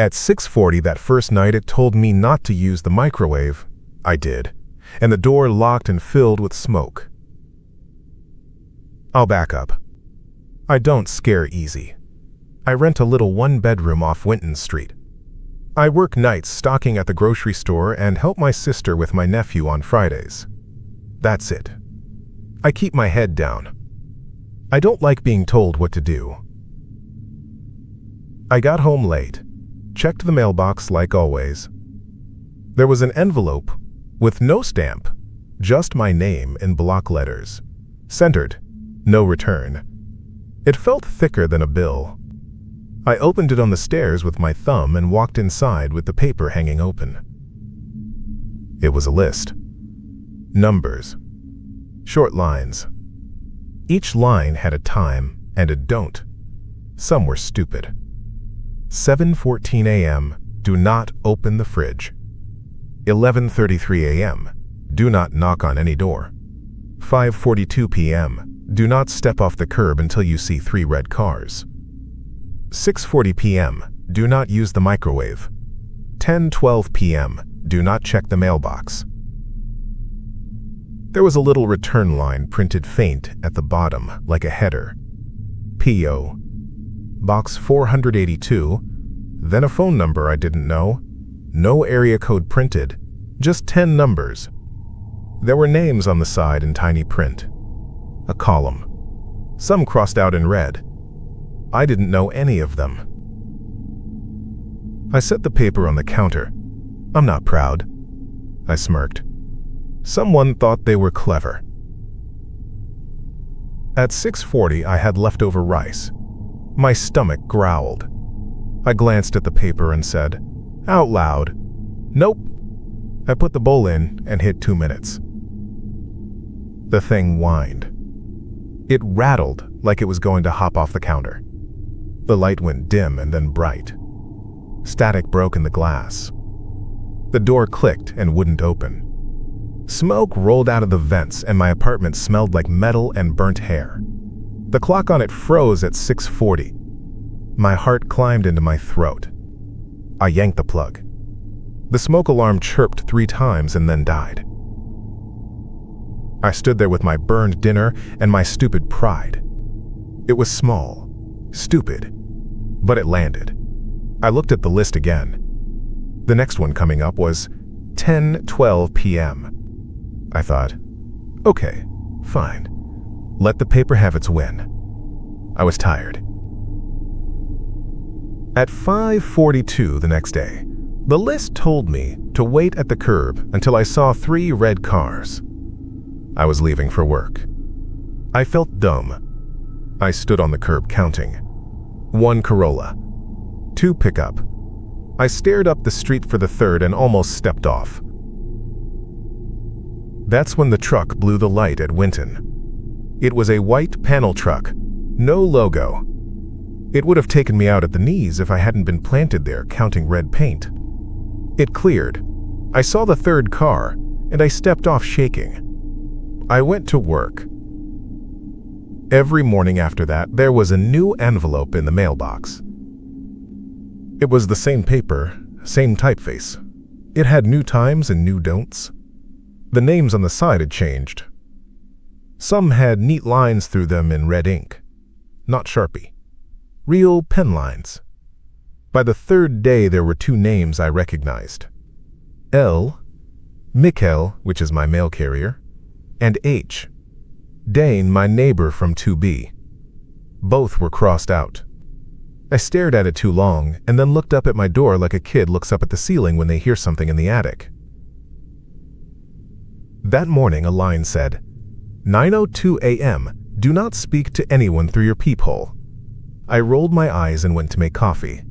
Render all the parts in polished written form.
At 6:40 that first night, it told me not to use the microwave. I did, and the door locked and filled with smoke. I'll back up. I don't scare easy. I rent a little one-bedroom off Winton Street. I work nights stocking at the grocery store and help my sister with my nephew on Fridays. That's it. I keep my head down. I don't like being told what to do. I got home late, checked the mailbox like always. There was an envelope with no stamp, just my name in block letters. Centered, no return. It felt thicker than a bill. I opened it on the stairs with my thumb and walked inside with the paper hanging open. It was a list. Numbers. Short lines. Each line had a time and a don't. Some were stupid. 7:14 a.m. Do not open the fridge. 11:33 a.m. Do not knock on any door. 5:42 p.m. Do not step off the curb until you see 3 red cars. 6:40 p.m. Do not use the microwave. 10:12 p.m. Do not check the mailbox. There was a little return line printed faint at the bottom, like a header. P.O. Box 482, then a phone number I didn't know. No area code printed, just 10 numbers. There were names on the side in tiny print. A column. Some crossed out in red. I didn't know any of them. I set the paper on the counter. I'm not proud. I smirked. Someone thought they were clever. At 6:40, I had leftover rice. My stomach growled. I glanced at the paper and said, out loud, nope. I put the bowl in and hit 2 minutes. The thing whined. It rattled like it was going to hop off the counter. The light went dim and then bright. Static broke in the glass. The door clicked and wouldn't open. Smoke rolled out of the vents and my apartment smelled like metal and burnt hair. The clock on it froze at 6:40. My heart climbed into my throat. I yanked the plug. The smoke alarm chirped 3 times and then died. I stood there with my burned dinner and my stupid pride. It was small, stupid, but it landed. I looked at the list again. The next one coming up was 10:12 p.m. I thought, okay, fine. Let the paper have its win. I was tired. At 5:42 the next day, the list told me to wait at the curb until I saw 3 red cars. I was leaving for work. I felt dumb. I stood on the curb counting. 1 Corolla. 2 pickup. I stared up the street for the 3rd and almost stepped off. That's when the truck blew the light at Winton. It was a white panel truck, no logo. It would have taken me out at the knees if I hadn't been planted there counting red paint. It cleared. I saw the 3rd car, and I stepped off shaking. I went to work. Every morning after that, there was a new envelope in the mailbox. It was the same paper, same typeface. It had new times and new don'ts. The names on the side had changed. Some had neat lines through them in red ink, not Sharpie. Real pen lines. By the 3rd day, there were 2 names I recognized. L, Mikkel, which is my mail carrier, and H, Dane, my neighbor from 2B. Both were crossed out. I stared at it too long and then looked up at my door like a kid looks up at the ceiling when they hear something in the attic. That morning, a line said, 9:02 a.m. Do not speak to anyone through your peephole. I rolled my eyes and went to make coffee.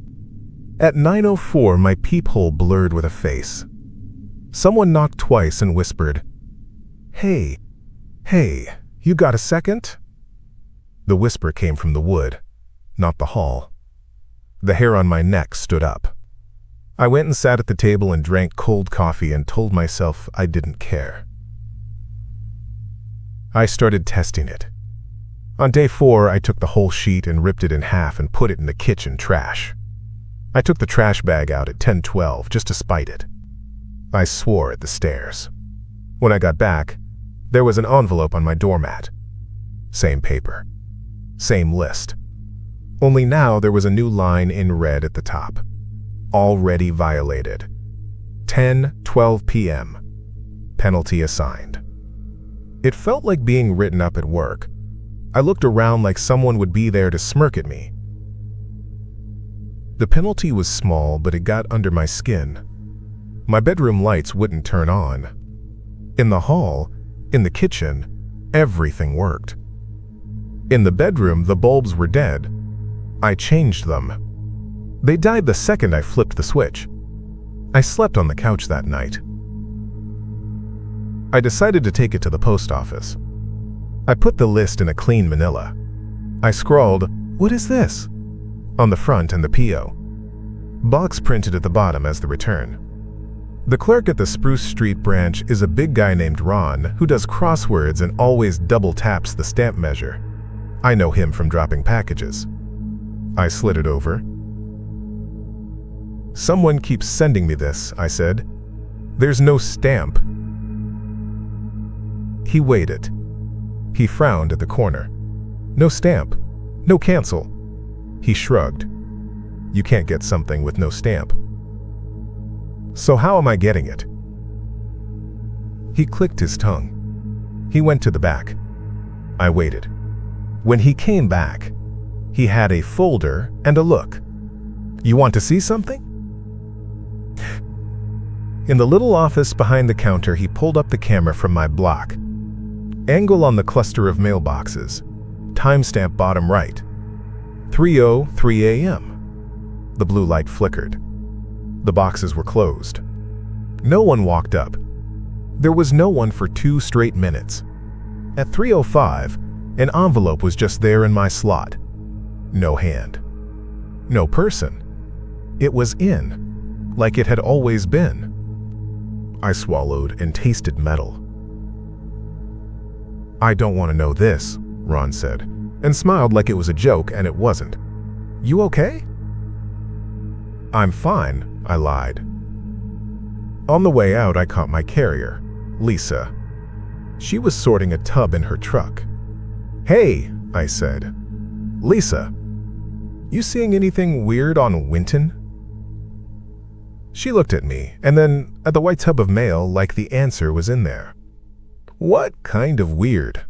At 9:04, my peephole blurred with a face. Someone knocked twice and whispered, Hey, you got a second? The whisper came from the wood, not the hall. The hair on my neck stood up. I went and sat at the table and drank cold coffee and told myself I didn't care. I started testing it. On day 4, I took the whole sheet and ripped it in half and put it in the kitchen trash. I took the trash bag out at 10:12 just to spite it. I swore at the stairs. When I got back, there was an envelope on my doormat. Same paper. Same list. Only now there was a new line in red at the top. Already violated. 10:12 p.m. Penalty assigned. It felt like being written up at work. I looked around like someone would be there to smirk at me. The penalty was small, but it got under my skin. My bedroom lights wouldn't turn on. In the hall, in the kitchen, everything worked. In the bedroom, the bulbs were dead. I changed them. They died the second I flipped the switch. I slept on the couch that night. I decided to take it to the post office. I put the list in a clean manila. I scrawled, "What is this?" on the front and the P.O. box printed at the bottom as the return. The clerk at the Spruce Street branch is a big guy named Ron who does crosswords and always double taps the stamp measure. I know him from dropping packages. I slid it over. "Someone keeps sending me this," I said. "There's no stamp." He weighed it. He frowned at the corner. "No stamp. No cancel." He shrugged. "You can't get something with no stamp." "So how am I getting it?" He clicked his tongue. He went to the back. I waited. When he came back, he had a folder and a look. "You want to see something?" In the little office behind the counter, he pulled up the camera from my block. Angle on the cluster of mailboxes. Timestamp bottom right. 3:03 a.m. The blue light flickered. The boxes were closed. No one walked up. There was no one for 2 straight minutes. At 3:05, an envelope was just there in my slot. No hand. No person. It was in, like it had always been. I swallowed and tasted metal. "I don't want to know this," Ron said, and smiled like it was a joke, and it wasn't. "You okay?" "I'm fine," I lied. On the way out, I caught my carrier, Lisa. She was sorting a tub in her truck. "Hey," I said. "Lisa, you seeing anything weird on Winton?" She looked at me, and then at the white tub of mail like the answer was in there. "What kind of weird?"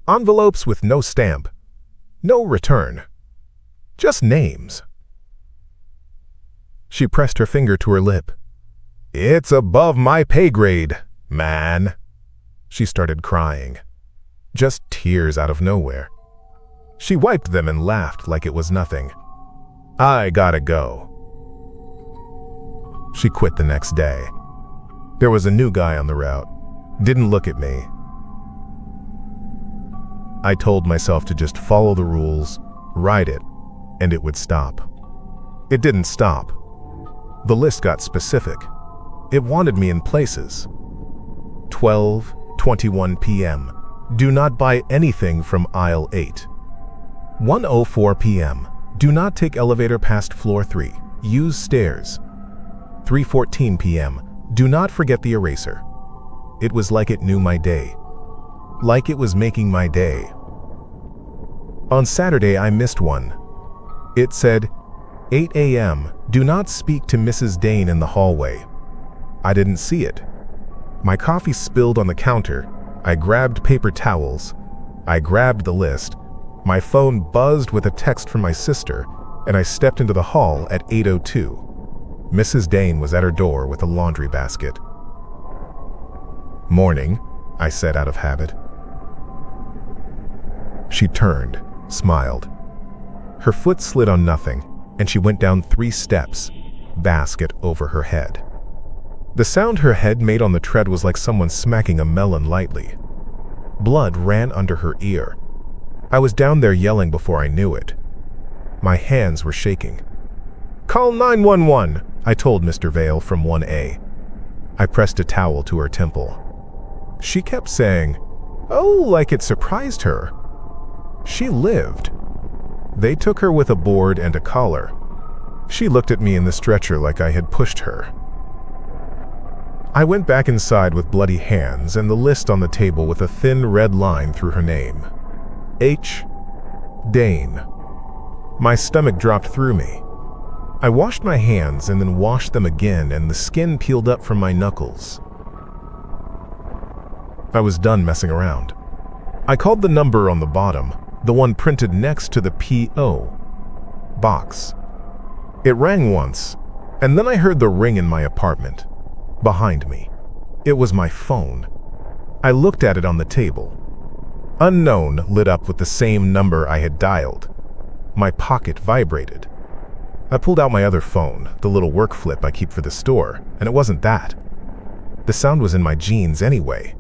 "Envelopes with no stamp. No return. Just names." She pressed her finger to her lip. "It's above my pay grade, man." She started crying. Just tears out of nowhere. She wiped them and laughed like it was nothing. "I gotta go." She quit the next day. There was a new guy on the route. Didn't look at me. I told myself to just follow the rules, write it, and it would stop. It didn't stop. The list got specific. It wanted me in places. 12:21 p.m. Do not buy anything from aisle 8. 1:04 p.m. Do not take elevator past floor 3. Use stairs. 3:14 p.m. Do not forget the eraser. It was like it knew my day. Like it was making my day. On Saturday, I missed one. It said, 8 a.m. Do not speak to Mrs. Dane in the hallway. I didn't see it. My coffee spilled on the counter. I grabbed paper towels. I grabbed the list. My phone buzzed with a text from my sister, and I stepped into the hall at 8:02. Mrs. Dane was at her door with a laundry basket. "Morning," I said out of habit. She turned, smiled. Her foot slid on nothing, and she went down 3 steps, basket over her head. The sound her head made on the tread was like someone smacking a melon lightly. Blood ran under her ear. I was down there yelling before I knew it. My hands were shaking. "Call 911, I told Mr. Vale from 1A. I pressed a towel to her temple. She kept saying, "Oh," like it surprised her. She lived. They took her with a board and a collar. She looked at me in the stretcher like I had pushed her. I went back inside with bloody hands and the list on the table with a thin red line through her name. H. Dane. My stomach dropped through me. I washed my hands and then washed them again, and the skin peeled up from my knuckles. I was done messing around. I called the number on the bottom, the one printed next to the P.O. box. It rang once, and then I heard the ring in my apartment, behind me. It was my phone. I looked at it on the table. Unknown lit up with the same number I had dialed. My pocket vibrated. I pulled out my other phone, the little work flip I keep for the store, and it wasn't that. The sound was in my jeans anyway.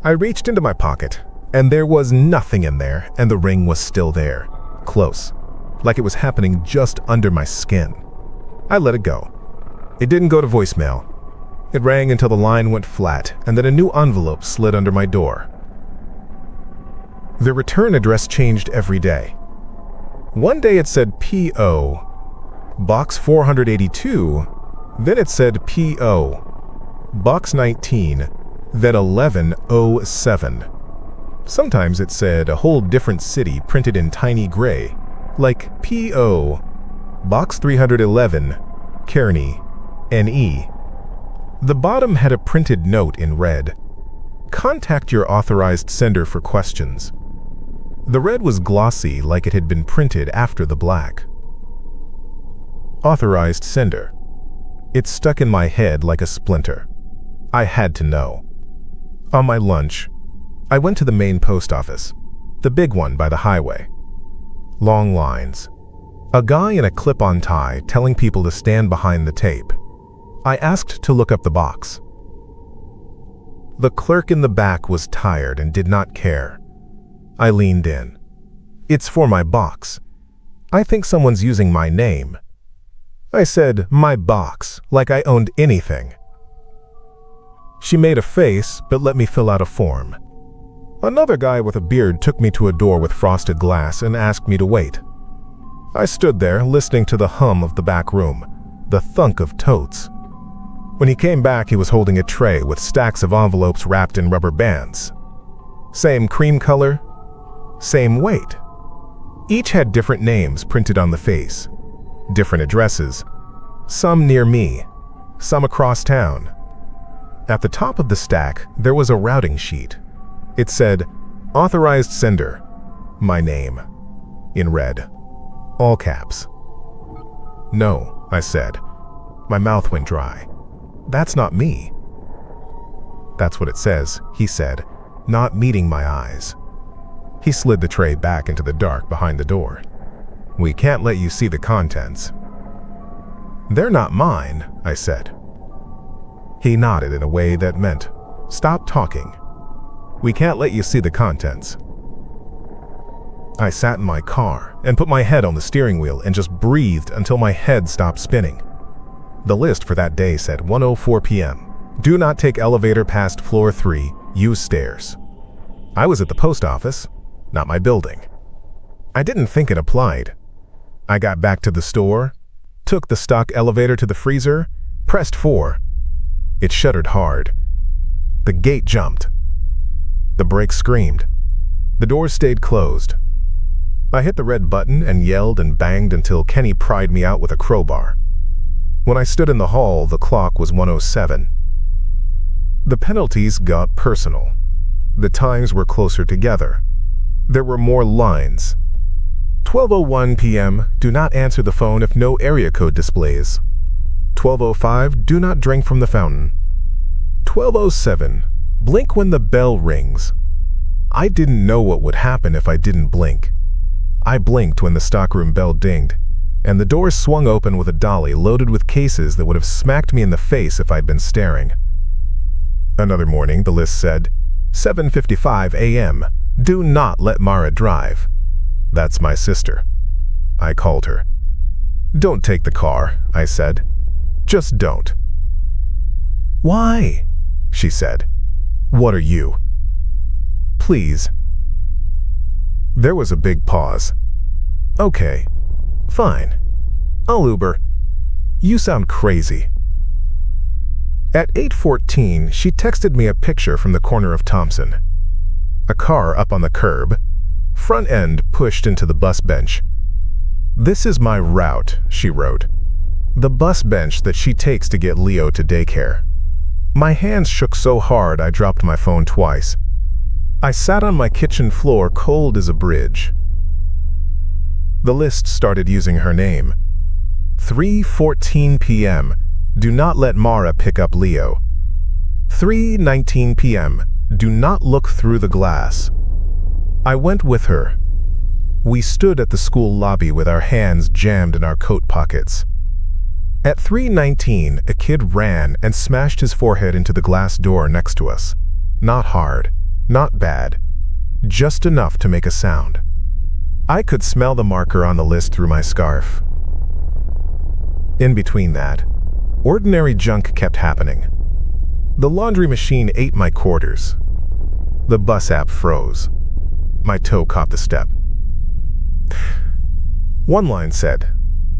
I reached into my pocket, and there was nothing in there, and the ring was still there, close, like it was happening just under my skin. I let it go. It didn't go to voicemail. It rang until the line went flat, and then a new envelope slid under my door. The return address changed every day. One day it said P.O. Box 482, then it said P.O. Box 19, then 1107. Sometimes it said a whole different city printed in tiny gray, like P.O. Box 311, Kearney, N.E. The bottom had a printed note in red. Contact your authorized sender for questions. The red was glossy, like it had been printed after the black. Authorized sender. It stuck in my head like a splinter. I had to know. On my lunch, I went to the main post office, the big one by the highway. Long lines. A guy in a clip-on tie telling people to stand behind the tape. I asked to look up the box. The clerk in the back was tired and did not care. I leaned in. It's for my box. I think someone's using my name. I said, my box, like I owned anything. She made a face, but let me fill out a form. Another guy with a beard took me to a door with frosted glass and asked me to wait. I stood there, listening to the hum of the back room, the thunk of totes. When he came back, he was holding a tray with stacks of envelopes wrapped in rubber bands. Same cream color, same weight. Each had different names printed on the face, different addresses, some near me, some across town. At the top of the stack, there was a routing sheet. It said, authorized sender, my name, in red, all caps. No, I said. My mouth went dry. That's not me. That's what it says, he said, not meeting my eyes. He slid the tray back into the dark behind the door. We can't let you see the contents. They're not mine, I said. He nodded in a way that meant, stop talking. We can't let you see the contents. I sat in my car and put my head on the steering wheel and just breathed until my head stopped spinning. The list for that day said 1:04 p.m. Do not take elevator past floor 3, use stairs. I was at the post office, not my building. I didn't think it applied. I got back to the store, took the stock elevator to the freezer, pressed 4. It shuddered hard. The gate jumped. The brakes screamed. The doors stayed closed. I hit the red button and yelled and banged until Kenny pried me out with a crowbar. When I stood in the hall, the clock was 1:07. The penalties got personal. The times were closer together. There were more lines. 12:01 p.m., do not answer the phone if no area code displays. 12:05, do not drink from the fountain. 12:07, blink when the bell rings. I didn't know what would happen if I didn't blink. I blinked when the stockroom bell dinged, and the door swung open with a dolly loaded with cases that would have smacked me in the face if I'd been staring. Another morning, the list said, 7:55 a.m., do not let Mara drive. That's my sister. I called her. Don't take the car, I said. Just don't. Why? She said. What are you? Please. There was a big pause. Okay, fine. I'll Uber. You sound crazy. At 8:14, she texted me a picture from the corner of Thompson. A car up on the curb, front end pushed into the bus bench. "This is my route," she wrote. The bus bench that she takes to get Leo to daycare. My hands shook so hard I dropped my phone twice. I sat on my kitchen floor cold as a bridge. The list started using her name. 3:14 p.m. Do not let Mara pick up Leo. 3:19 p.m. Do not look through the glass. I went with her. We stood at the school lobby with our hands jammed in our coat pockets. At 3:19, a kid ran and smashed his forehead into the glass door next to us. Not hard, not bad, just enough to make a sound. I could smell the marker on the list through my scarf. In between that, ordinary junk kept happening. The laundry machine ate my quarters. The bus app froze. My toe caught the step. One line said,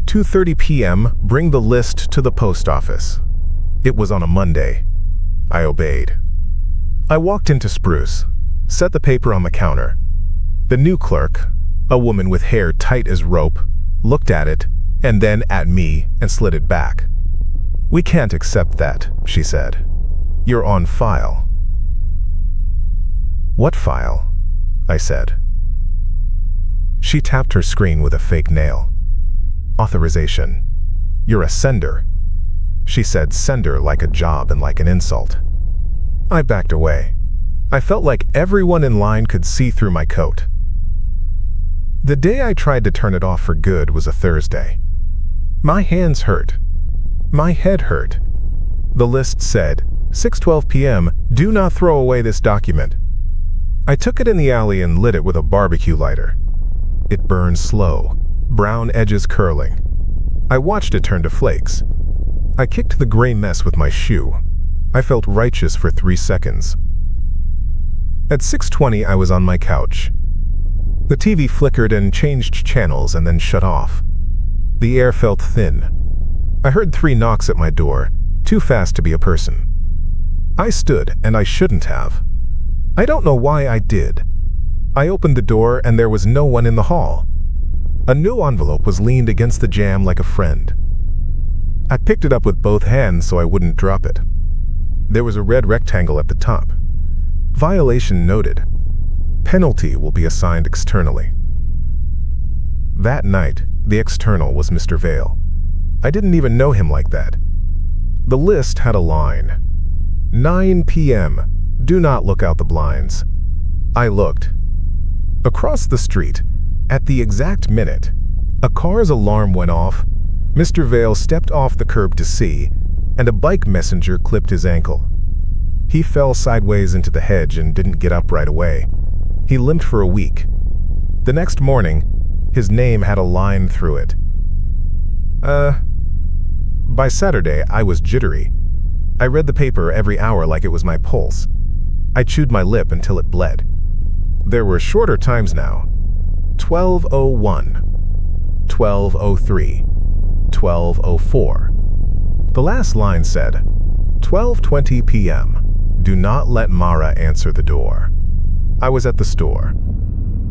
2:30 p.m., bring the list to the post office. It was on a Monday. I obeyed. I walked into Spruce, set the paper on the counter. The new clerk, a woman with hair tight as rope, looked at it and then at me and slid it back. "We can't accept that," she said. "You're on file." "What file?" I said. She tapped her screen with a fake nail. "Authorization. You're a sender." She said sender like a job and like an insult. I backed away. I felt like everyone in line could see through my coat. The day I tried to turn it off for good was a Thursday. My hands hurt. My head hurt. The list said, 6:12 p.m., do not throw away this document. I took it in the alley and lit it with a barbecue lighter. It burned slow, brown edges curling. I watched it turn to flakes. I kicked the gray mess with my shoe. I felt righteous for 3 seconds. At 6:20, I was on my couch. The TV flickered and changed channels and then shut off. The air felt thin. I heard 3 knocks at my door, too fast to be a person. I stood, and I shouldn't have. I don't know why I did. I opened the door and there was no one in the hall. A new envelope was leaned against the jamb like a friend. I picked it up with both hands so I wouldn't drop it. There was a red rectangle at the top. Violation noted. Penalty will be assigned externally. That night, the external was Mr. Vale. I didn't even know him like that. The list had a line. 9 p.m. Do not look out the blinds. I looked. Across the street, at the exact minute, a car's alarm went off, Mr. Vale stepped off the curb to see, and a bike messenger clipped his ankle. He fell sideways into the hedge and didn't get up right away. He limped for a week. The next morning, his name had a line through it. By Saturday, I was jittery. I read the paper every hour like it was my pulse. I chewed my lip until it bled. There were shorter times now. 12:01, 12:03, 12:04. The last line said, 12:20 p.m. Do not let Mara answer the door. I was at the store.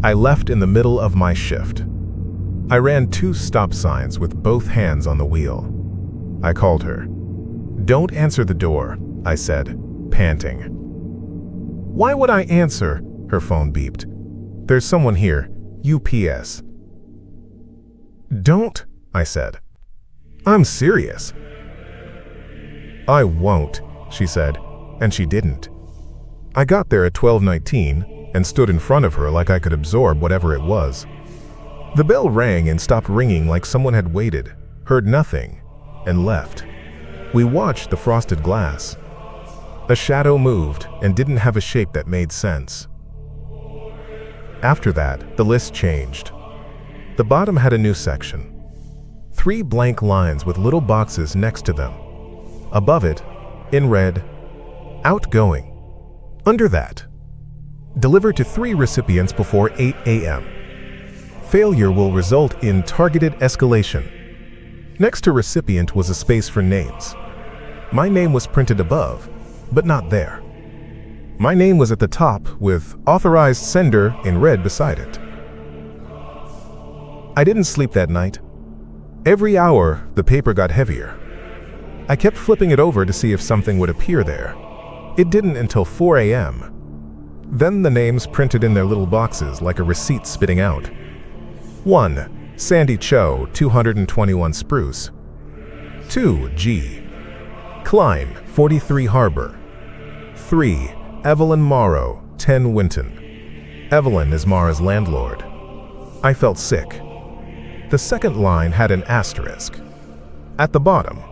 I left in the middle of my shift. I ran 2 stop signs with both hands on the wheel. I called her. "Don't answer the door," I said, panting. "Why would I answer?" Her phone beeped. "There's someone here. UPS." "Don't," I said. "I'm serious." "I won't," she said, and she didn't. I got there at 12:19 and stood in front of her like I could absorb whatever it was. The bell rang and stopped ringing like someone had waited, heard nothing, and left. We watched the frosted glass. A shadow moved and didn't have a shape that made sense. After that, the list changed. The bottom had a new section. 3 blank lines with little boxes next to them. Above it, in red, outgoing. Under that, deliver to 3 recipients before 8 a.m. Failure will result in targeted escalation. Next to recipient was a space for names. My name was printed above, but not there. My name was at the top with authorized sender in red beside it. I didn't sleep that night. Every hour, the paper got heavier. I kept flipping it over to see if something would appear there. It didn't until 4 a.m. Then the names printed in their little boxes like a receipt spitting out. 1. Sandy Cho, 221 Spruce. 2. G. Klein, 43 Harbor. 3. Evelyn Morrow, 10 Winton. Evelyn is Mara's landlord. I felt sick. The second line had an asterisk. At the bottom,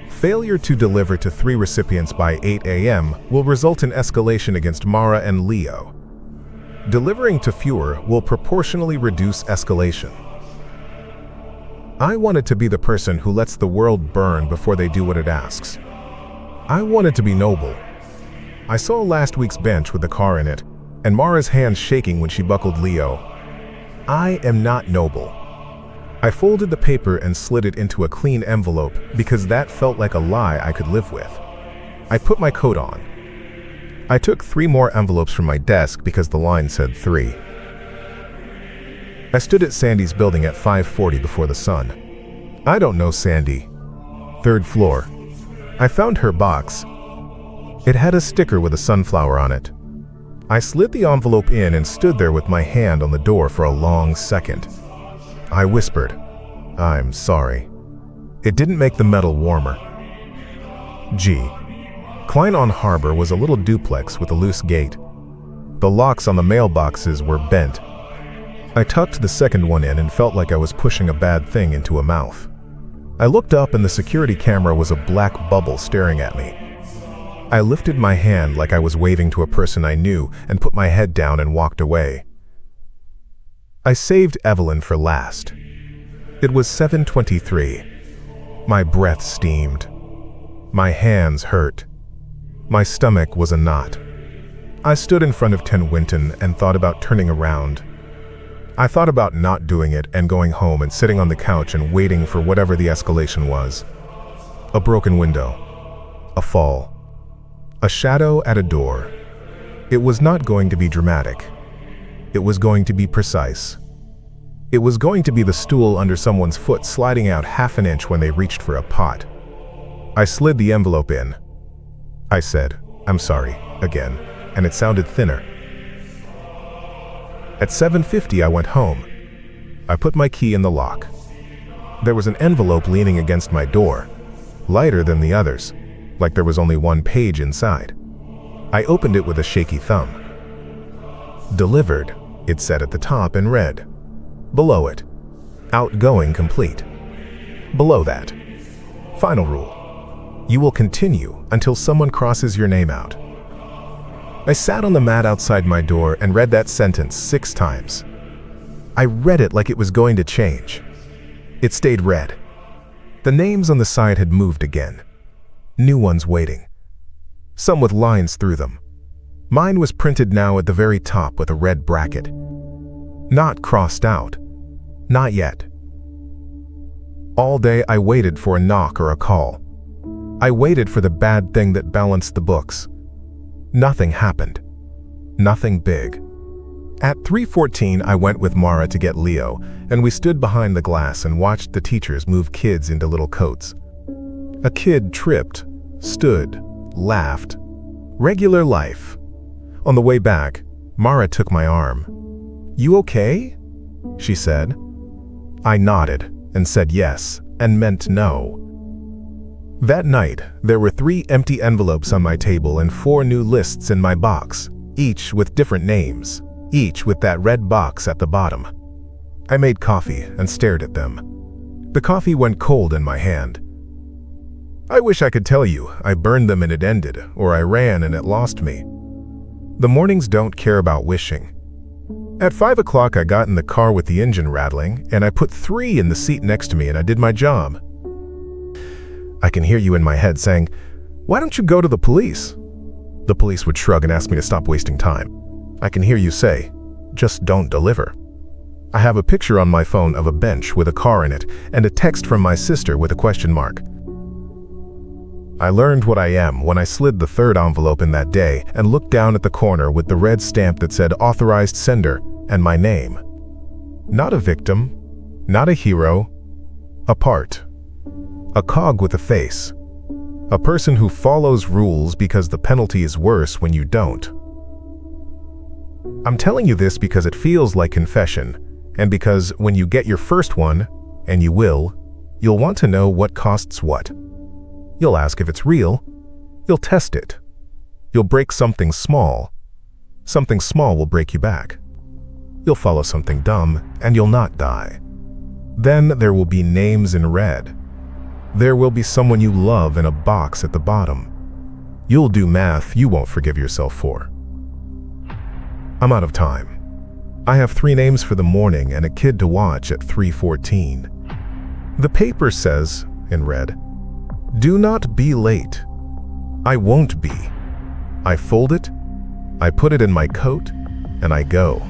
failure to deliver to 3 recipients by 8 a.m. will result in escalation against Mara and Leo. Delivering to fewer will proportionally reduce escalation. I wanted to be the person who lets the world burn before they do what it asks. I wanted to be noble. I saw last week's bench with the car in it, and Mara's hands shaking when she buckled Leo. I am not noble. I folded the paper and slid it into a clean envelope because that felt like a lie I could live with. I put my coat on. I took 3 more envelopes from my desk because the line said 3. I stood at Sandy's building at 5:40 before the sun. I don't know Sandy. 3rd floor. I found her box. It had a sticker with a sunflower on it. I slid the envelope in and stood there with my hand on the door for a long second. I whispered, "I'm sorry." It didn't make the metal warmer. G. Klein on Harbor was a little duplex with a loose gate. The locks on the mailboxes were bent. I tucked the second one in and felt like I was pushing a bad thing into a mouth. I looked up and the security camera was a black bubble staring at me. I lifted my hand like I was waving to a person I knew and put my head down and walked away. I saved Evelyn for last. It was 7:23. My breath steamed. My hands hurt. My stomach was a knot. I stood in front of 10 Winton and thought about turning around. I thought about not doing it and going home and sitting on the couch and waiting for whatever the escalation was. A broken window. A fall. A shadow at a door. It was not going to be dramatic. It was going to be precise. It was going to be the stool under someone's foot sliding out half an inch when they reached for a pot. I slid the envelope in. I said, "I'm sorry," again, and it sounded thinner. At 7:50 I went home. I put my key in the lock. There was an envelope leaning against my door, lighter than the others, like there was only 1 page inside. I opened it with a shaky thumb. "Delivered," it said at the top in red. Below it, "Outgoing complete." Below that, "Final rule. You will continue until someone crosses your name out." I sat on the mat outside my door and read that sentence 6 times. I read it like it was going to change. It stayed red. The names on the side had moved again. New ones waiting. Some with lines through them. Mine was printed now at the very top with a red bracket. Not crossed out. Not yet. All day I waited for a knock or a call. I waited for the bad thing that balanced the books. Nothing happened. Nothing big. At 3:14 I went with Mara to get Leo, and we stood behind the glass and watched the teachers move kids into little coats. A kid tripped, stood, laughed. Regular life. On the way back, Mara took my arm. "You okay?" she said. I nodded and said yes and meant no. That night, there were 3 empty envelopes on my table and 4 new lists in my box, each with different names, each with that red box at the bottom. I made coffee and stared at them. The coffee went cold in my hand. I wish I could tell you I burned them and it ended, or I ran and it lost me. The mornings don't care about wishing. At 5 o'clock I got in the car with the engine rattling, and I put 3 in the seat next to me and I did my job. I can hear you in my head saying, "Why don't you go to the police?" The police would shrug and ask me to stop wasting time. I can hear you say, "Just don't deliver." I have a picture on my phone of a bench with a car in it and a text from my sister with a question mark. I learned what I am when I slid the third envelope in that day and looked down at the corner with the red stamp that said authorized sender and my name. Not a victim, not a hero, a part. A cog with a face. A person who follows rules because the penalty is worse when you don't. I'm telling you this because it feels like confession, and because when you get your first one, and you will, you'll want to know what costs what. You'll ask if it's real. You'll test it. You'll break something small. Something small will break you back. You'll follow something dumb, and you'll not die. Then there will be names in red. There will be someone you love in a box at the bottom. You'll do math you won't forgive yourself for. I'm out of time. I have 3 names for the morning and a kid to watch at 3:14. The paper says, in red, "Do not be late." I won't be. I fold it, I put it in my coat, and I go.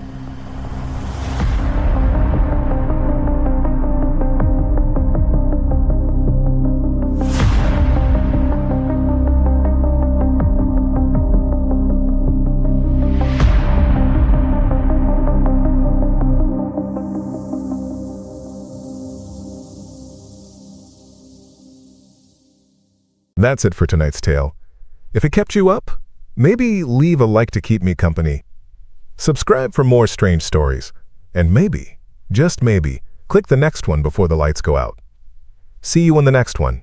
That's it for tonight's tale. If it kept you up, maybe leave a like to keep me company. Subscribe for more strange stories. And maybe, just maybe, click the next one before the lights go out. See you in the next one.